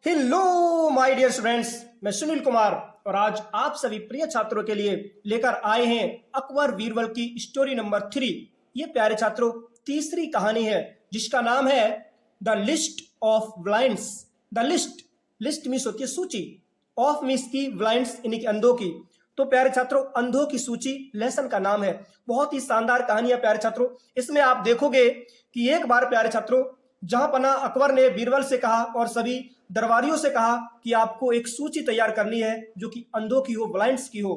Hello my dear students, मैं सुनील कुमार और आज आप सभी प्रिय छात्रों के लिए लेकर आए हैं अकबर बीरबल की स्टोरी नंबर 3। ये प्यारे छात्रों तीसरी कहानी है जिसका नाम है the list of blinds. The list means होती है सूची, ऑफ मीन्स की ब्लाइंड्स यानी कि अंधों की। तो प्यारे छात्रों अंधों की सूची लेसन का नाम है। बहुत ही शानदार कहानी है प्यारे छात्रों। इसमें आप देखोगे कि एक बार प्यारे छात्रों जहां पना अकबर ने बीरबल से कहा और सभी दरबारियों से कहा कि आपको एक सूची तैयार करनी है जो कि अंधों की हो, ब्लाइंड्स की हो।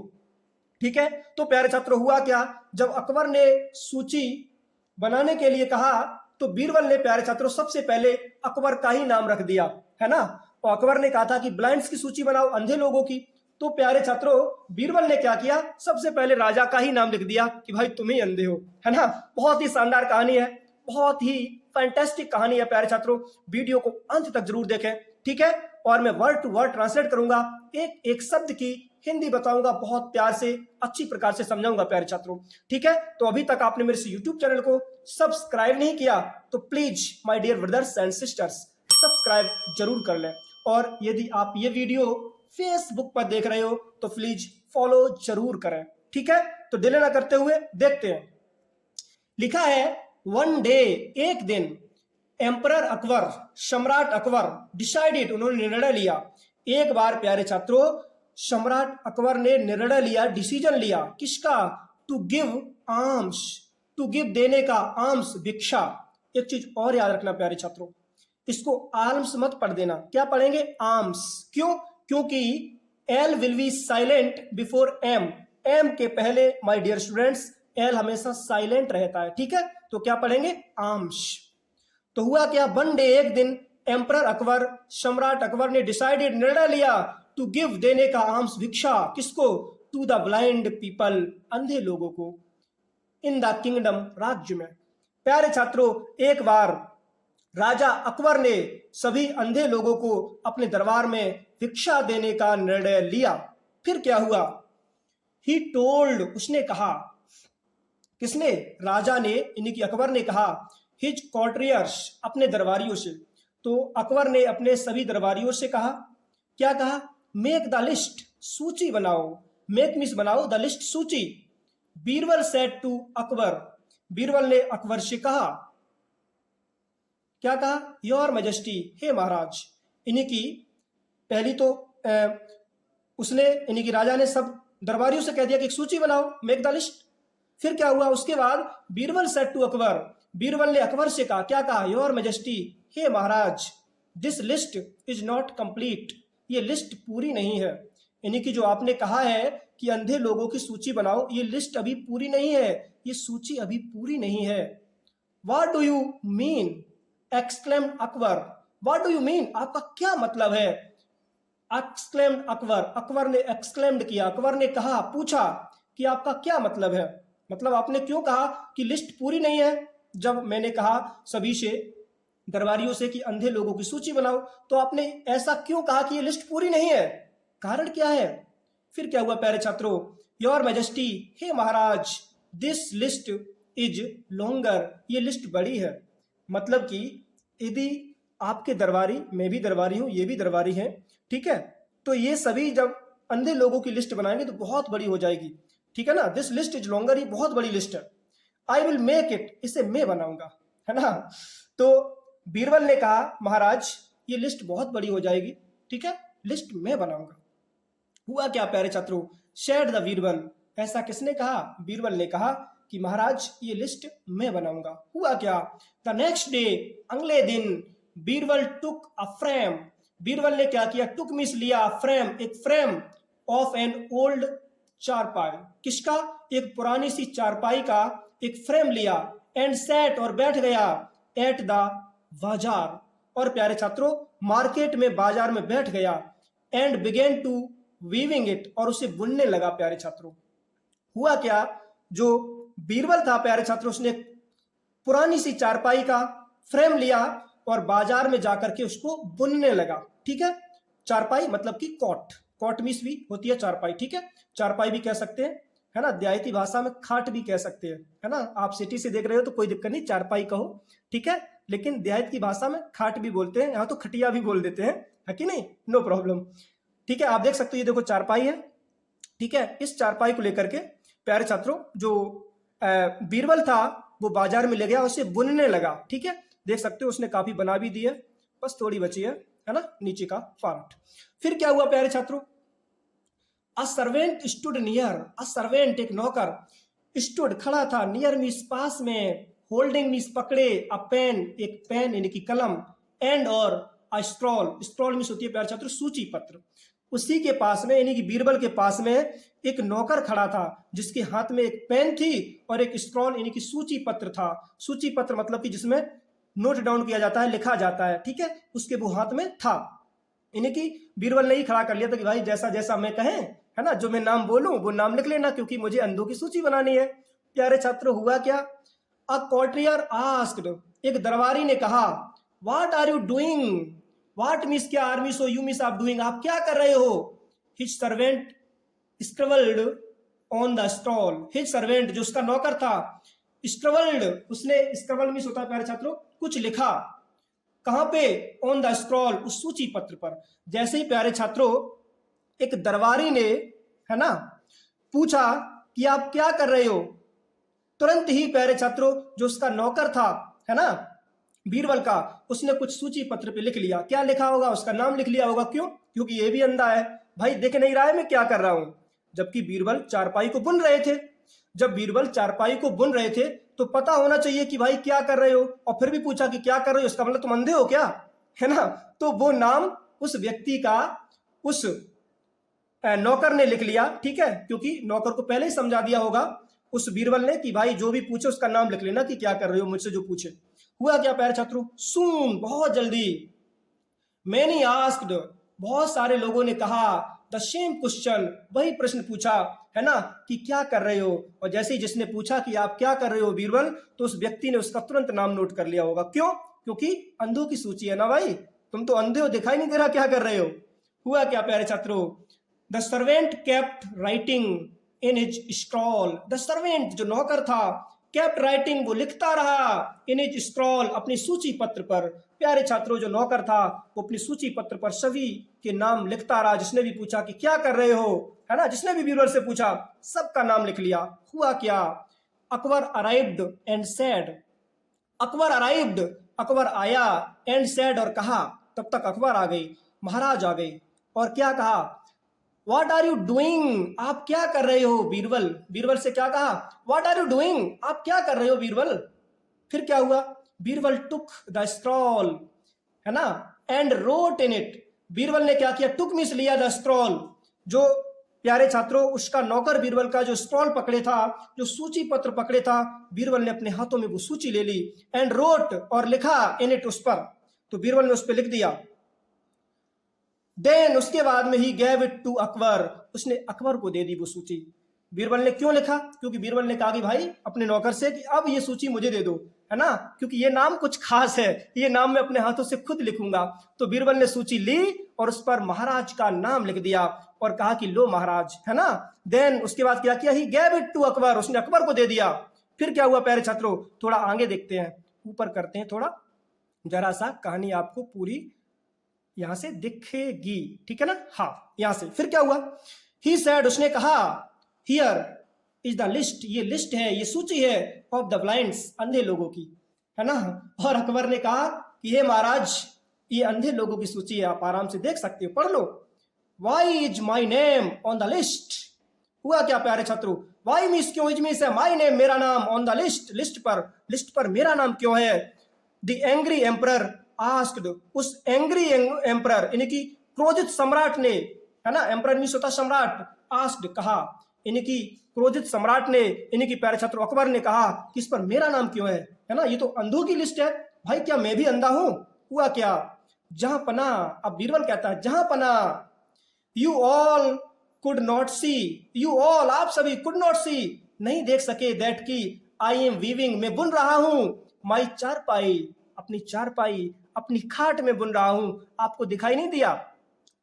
ठीक है, तो प्यारे छात्रों हुआ क्या, जब अकबर ने सूची बनाने के लिए कहा तो बीरबल ने प्यारे छात्रों सबसे पहले अकबर का ही नाम रख दिया, है ना। और अकबर ने कहा था कि ब्लाइंड्स की सूची बनाओ, अंधे लोगों की। तो प्यारे छात्रों बीरबल ने क्या किया, सबसे पहले राजा का ही नाम लिख दिया कि भाई तुम ही अंधे हो, है ना। बहुत ही शानदार कहानी है, बहुत ही फैंटास्टिक कहानी है प्यारे छात्रों। वीडियो को अंत तक जरूर देखें, ठीक है। और मैं वर्ड टू वर्ड ट्रांसलेट करूंगा, एक एक शब्द की हिंदी बताऊंगा, बहुत प्यार से अच्छी प्रकार से समझाऊंगा प्यारे छात्रों, ठीक है। तो अभी तक आपने मेरे यूट्यूब चैनल को सब्सक्राइब नहीं किया तो please my dear brothers and sisters subscribe जरूर कर लें। और यदि आप ये वीडियो फेसबुक पर देख रहे हो तो प्लीज फॉलो जरूर करें, ठीक है। तो डिले ना करते हुए देखते हैं। लिखा है वन डे, एक दिन, एम्परर अकबर, सम्राट अकबर डिसाइडेड, उन्होंने निर्णय लिया। एक बार प्यारे छात्रों सम्राट अकबर ने निर्णय लिया, डिसीजन लिया, किसका, to give arms, to give देने का, आर्म्स भिक्षा। एक चीज और याद रखना प्यारे छात्रों, इसको आर्म्स मत पढ़ देना, क्या पढ़ेंगे, आर्म्स। क्यों, क्योंकि L will be silent before M, M के पहले माय डियर स्टूडेंट्स एल हमेशा साइलेंट रहता है, ठीक है। तो क्या पढ़ेंगे, आर्म्स। तो हुआ क्या, वन डे, एक दिन, एम्परर अकबर, सम्राट अकबर ने डिसाइडेड, निर्णय लिया, टू गिव देने का, आर्म्स भिक्षा, किसको, टू द ब्लाइंड पीपल, अंधे लोगों को, इन द किंगडम, राज्य में। प्यारे छात्रों एक बार राजा अकबर ने सभी अंधे लोगों को अपने दरबार में भिक्षा देने का निर्णय लिया। फिर क्या हुआ, ही टोल्ड, उसने कहा, किसने, राजा ने यानी कि अकबर ने कहा, हिज कॉर्टियर्स, अपने दरबारियों से। तो अकबर ने अपने सभी दरबारियों से कहा, क्या कहा, मेक द लिस्ट, सूची बनाओ, मेक मीन्स बनाओ, द लिस्ट सूची। बीरबल सेड टू अकबर, बीरबल ने अकबर से कहा, क्या कहा, योर मैजेस्टी, हे महाराज। यानी कि पहली तो उसने यानी कि राजा ने सब दरबारियों से कह दिया कि एक सूची बनाओ, मेक द लिस्ट। फिर क्या हुआ, उसके बाद बीरबल सेड टू अकबर, बीरबल ने अकबर से कहा, क्या कहा, योर मैजेस्टी, हे महाराज, this list is not complete, ये लिस्ट पूरी नहीं है। यानी कि जो आपने कहा है कि अंधे लोगों की सूची बनाओ, ये लिस्ट अभी पूरी नहीं है, ये सूची अभी पूरी नहीं है। What do you mean, exclaimed Akbar, what do you mean, आपका क्या मतलब है। एक्सक्लेम्ड अकबर, अकबर ने एक्सक्लेम्ड किया, अकबर ने कहा, पूछा कि आपका क्या मतलब है, मतलब आपने क्यों कहा कि लिस्ट पूरी नहीं है। जब मैंने कहा सभी से, दरबारियों से कि अंधे लोगों की सूची बनाओ, तो आपने ऐसा क्यों कहा कि ये लिस्ट पूरी नहीं है, कारण क्या है। फिर क्या हुआ प्यारे छात्रों, योर मैजेस्टी, हे महाराज, दिस लिस्ट इज लॉन्गर, ये लिस्ट बड़ी है। मतलब कि यदि आपके दरबारी, मैं भी दरबारी हूं, ये भी दरबारी है, ठीक है, तो ये सभी जब अंधे लोगों की लिस्ट बनाएंगे तो बहुत बड़ी हो जाएगी, ठीक है ना। दिस लिस्ट इज लॉन्गर, ये बहुत बड़ी लिस्ट है। आई विल मेक इट, इसे मैं बनाऊंगा, है ना। तो बीरबल ने कहा, महाराज ये लिस्ट बहुत बड़ी हो जाएगी, ठीक है, लिस्ट मैं बनाऊंगा। हुआ क्या प्यारे छात्रों, शेड द बीरबल, ऐसा किसने कहा, बीरबल ने कहा कि महाराज ये लिस्ट मैं बनाऊंगा। हुआ क्या, द नेक्स्ट डे, अगले दिन, बीरबल टुक अ फ्रेम, बीरबल ने क्या किया, टुक मीन्स लिया, फ्रेम, एक फ्रेम, ऑफ एन ओल्ड चारपाई, किसका, एक पुरानी सी चारपाई का एक फ्रेम लिया, एंड सेट, और बैठ गया, एट द बाजार, और प्यारे छात्रों मार्केट में, बाजार में बैठ गया, and began to weaving it, और उसे बुनने लगा। प्यारे छात्रों हुआ क्या, जो बीरबल था प्यारे छात्रों, उसने पुरानी सी चारपाई का फ्रेम लिया और बाजार में जाकर के उसको बुनने लगा, ठीक है। चारपाई मतलब कि कॉट, कॉट मीस भी होती है चारपाई, ठीक है, चारपाई भी कह सकते हैं, है ना। देहाती भाषा में खाट भी कह सकते हैं, है ना। आप सिटी से देख रहे हो तो कोई दिक्कत नहीं, चारपाई कहो, ठीक है। लेकिन देहात की भाषा में खाट भी बोलते हैं, यहाँ तो खटिया भी बोल देते हैं, है कि नहीं, नो प्रॉब्लम। ठीक है, आप देख सकते हो ये देखो चारपाई है। ठीक है, इस चारपाई को लेकर के प्यारे छात्रों जो बीरबल था वो बाजार में ले गया, उसे बुनने लगा। ठीक है, देख सकते हो उसने काफी बना भी दी है, बस थोड़ी बची है ना, नीचे का पार्ट। फिर क्या हुआ प्यारे छात्रों, a servant stood near, a servant एक नौकर, स्टूड खड़ा था, नियर मीन्स पास में, होल्डिंग मीन्स पकड़े, अ पेन एक पेन यानी कि कलम, एंड और अ स्क्रॉल, स्क्रॉल मीन्स होती है प्यारे छात्रों सूची पत्र। उसी के पास में यानी कि बीरबल के पास में एक नौकर खड़ा था जिसके हाथ में एक पेन थी और एक स्क्रॉल यानी कि सूची पत्र था। सूची पत्र मतलब कि जिसमें नोट डाउन किया जाता है, लिखा जाता है। ठीक है, उसके वो हाथ में था, यानी कि बीरबल ने ही खड़ा कर लिया था कि भाई जैसा जैसा मैं कहें, है ना, जो मैं नाम बोलूं वो नाम लिख लेना, क्योंकि मुझे अंधों की सूची बनानी है। प्यारे छात्रों हुआ क्या, अ कॉर्टियर आस्क्ड, एक दरबारी ने कहा, what are you doing, what means क्या, आर मीन्स यू मीन्स आप, डूइंग आप क्या कर रहे हो। His servant scrawled on the scroll, his servant जो उसका नौकर था, स्क्रवल्ड उसने, स्क्रवल मीन्स होता है प्यारे छात्रों कुछ लिखा, कहां पे, ऑन द स्क्रॉल उस सूची पत्र पर। जैसे ही प्यारे छात्रों एक दरबारी ने, है ना, पूछा कि आप क्या कर रहे हो, तुरंत ही प्यारे छात्रों जो उसका नौकर था, है ना, बीरबल का, उसने कुछ सूची पत्र पे लिख लिया। क्या लिखा होगा, उसका नाम लिख लिया होगा। क्यों, क्योंकि ये भी अंधा है, भाई देख नहीं रहा है मैं क्या कर रहा हूं। जबकि बीरबल चारपाई को बुन रहे थे, जब बीरबल चारपाई को बुन रहे थे तो पता होना चाहिए कि भाई क्या कर रहे हो, और फिर भी पूछा कि क्या कर रहे हो, इसका मतलब तुम अंधे हो क्या, है ना। तो वो नाम उस व्यक्ति का उस नौकर ने लिख लिया। ठीक है, क्योंकि नौकर को पहले ही समझा दिया होगा उस बीरबल ने कि भाई जो भी पूछे उसका नाम लिख लेना कि क्या कर रहे हो मुझसे जो पूछे। हुआ क्या प्यारे छात्रों, सून बहुत जल्दी, मैनी आस्क्ड बहुत सारे लोगों ने कहा, द सेम क्वेश्चन वही प्रश्न पूछा, है ना, कि क्या कर रहे हो। और जैसे ही जिसने पूछा कि आप क्या कर रहे हो बीरबल, तो उस व्यक्ति ने उसका तुरंत नाम नोट कर लिया होगा। क्यों, क्योंकि अंधों की सूची है ना भाई, तुम तो अंधे हो, दिखाई नहीं दे रहा क्या कर रहे हो। हुआ क्या प्यारे छात्रों, the servant kept writing in his scroll, the servant जो नौकर था, केप्ट राइटिंग वो लिखता रहा, इन हिज स्क्रॉल अपनी सूची पत्र पर। प्यारे छात्रों जो नौकर था वो अपनी सूची पत्र पर सभी के नाम लिखता रहा, जिसने भी पूछा कि क्या कर रहे हो, है ना, जिसने भी बीरबल से पूछा सबका नाम लिख लिया। हुआ क्या, Akbar arrived and said, Akbar arrived Akbar आया, एंड सेड और कहा, तब तक अकबर आ गई, महाराज आ गई, और क्या कहा, व्हाट आर यू डूइंग आप क्या कर रहे हो बीरबल, बीरबल से क्या कहा, व्हाट आर यू डूइंग आप क्या कर रहे हो बीरबल। फिर क्या हुआ, बीरबल टुक द स्क्रॉल, है ना, and wrote in it, Birbal ने क्या किया, टुक मीन्स लिया, द स्क्रॉल जो प्यारे छात्रों उसका नौकर बीरबल का जो स्क्रॉल पकड़े था, जो सूची पत्र पकड़े था, बीरबल ने अपने हाथों में वो सूची ले ली, एंड रोट और लिखा, इन इट उस पर, तो बीरबल ने उस पर लिख दिया। देन उसके बाद में ही गैव इट टू अकबर, उसने अकबर को दे दी वो सूची। बीरबल ने क्यों लिखा, क्योंकि बीरबल ने कहा कि भाई अपने नौकर से कि अब ये सूची मुझे दे दो, है ना, क्योंकि ये नाम कुछ खास है, ये नाम मैं अपने हाथों से खुद लिखूंगा। तो बीरबल ने सूची ली और उस पर महाराज का नाम लिख दिया और कहा कि लो महाराज, है ना। देन उसके बाद क्या किया, ही गैव इट टू अकबर, उसने अकबर को दे दिया। फिर क्या हुआ प्यारे छात्रों, थोड़ा आगे देखते हैं, ऊपर करते हैं थोड़ा, जरा सा कहानी आपको पूरी यहां से दिखेगी, ठीक है ना, हाँ यहां से। फिर क्या हुआ, ही सेड उसने कहा, हियर इज द लिस्ट, ये लिस्ट है, ये सूची है, ऑफ द ब्लाइंड्स अंधे लोगों की, है ना। और अकबर ने कहा कि हे महाराज ये अंधे लोगों की सूची है, आप आराम से देख सकते हो, पढ़ लो। Why is my name on the list, हुआ क्या प्यारे छात्रों, वाई मीन्स क्यों, इज मीन्स है माई नेम मेरा नाम, ऑन द लिस्ट लिस्ट पर मेरा नाम क्यों है। द एंग्री एम्परर आस्क्ड, उस एंग्री एम्परर यानी कि क्रोधित सम्राट ने, है ना, एम्परर मीन्स होता सम्राट, आस्क्ड कहा, यानी कि क्रोधित सम्राट ने, यानी कि प्यारे छात्रों अकबर ने कहा कि इस पर मेरा नाम क्यों है ना, ये तो अंधों की लिस्ट है, भाई क्या मैं भी अंधा हूं। हुआ क्या, जहां पना, अब बीरबल कहता है जहां पना, you all could not see, you all आप सभी, कुड नॉट सी नहीं देख सके, दैट की आई एम वीविंग मैं बुन रहा हूं, माई चारपाई अपनी चारपाई अपनी खाट में बुन रहा हूं, आपको दिखाई नहीं दिया।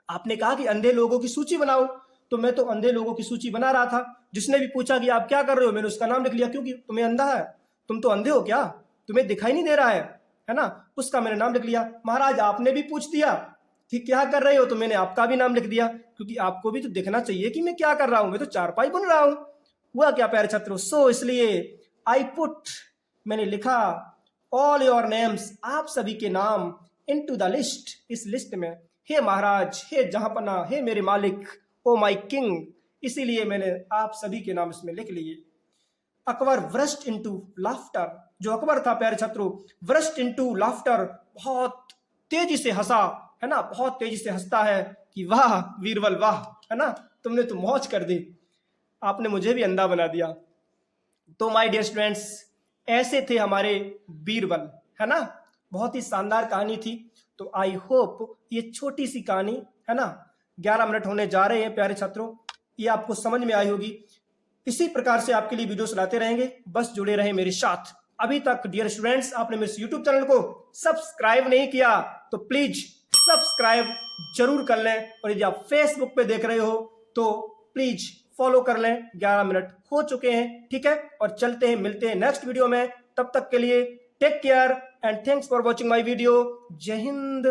आपने कहा कि अंधे लोगों की सूची बनाओ, तो मैं तो अंधे लोगों की सूची बना रहा था। जिसने भी पूछा कि आप क्या कर रहे हो, मैंने उसका नाम लिख लिया, क्योंकि तुम्हें अंधा है, तुम तो अंधे हो क्या, तुम्हें दिखाई नहीं दे रहा है है ना, उसका मैंने नाम लिख लिया। महाराज आपने भी पूछ दिया कि क्या कर रहे हो, तो मैंने आपका भी नाम लिख दिया, क्योंकि आपको भी तो देखना चाहिए कि मैं क्या कर रहा हूं, मैं तो चारपाई बुन रहा हूं। हुआ क्या प्यारे छात्रों, सो इसलिए आई पुट, मैंने लिखा ऑल योर नेम्स, आप सभी के नाम, इनटू द लिस्ट, इस लिस्ट में। हे महाराज, हे जहांपना, हे मेरे मालिक, ओ माई किंग, इसीलिए मैंने आप सभी के नाम इसमें लिख लिए। अकबर व्रस्ट इनटू लाफ्टर, जो अकबर था प्यारे छात्रों, व्रस्ट इनटू लाफ्टर, बहुत तेजी से हंसा, है ना, बहुत तेजी से हंसता है कि वाह बीरबल वाह, है ना, तुमने तो मौज कर दी, आपने मुझे भी अंधा बना दिया। तो माय डियर स्टूडेंट्स, ऐसे थे हमारे बीरबल, है ना, बहुत ही शानदार कहानी थी। तो आई होप ये छोटी सी कहानी, है ना, 11 मिनट होने जा रहे हैं प्यारे छात्रों, ये आपको समझ में आई होगी। इसी प्रकार से आपके लिए वीडियोस लाते रहेंगे, बस जुड़े रहे मेरे साथ। अभी तक डियर स्टूडेंट्स आपने मेरे यूट्यूब चैनल को सब्सक्राइब नहीं किया तो प्लीज सब्सक्राइब जरूर कर लें, और यदि आप फेसबुक पे देख रहे हो तो प्लीज फॉलो कर लें। 11 मिनट हो चुके हैं, ठीक है, और चलते हैं, मिलते हैं नेक्स्ट वीडियो में। तब तक के लिए take care and thanks for watching my video. जय हिंद।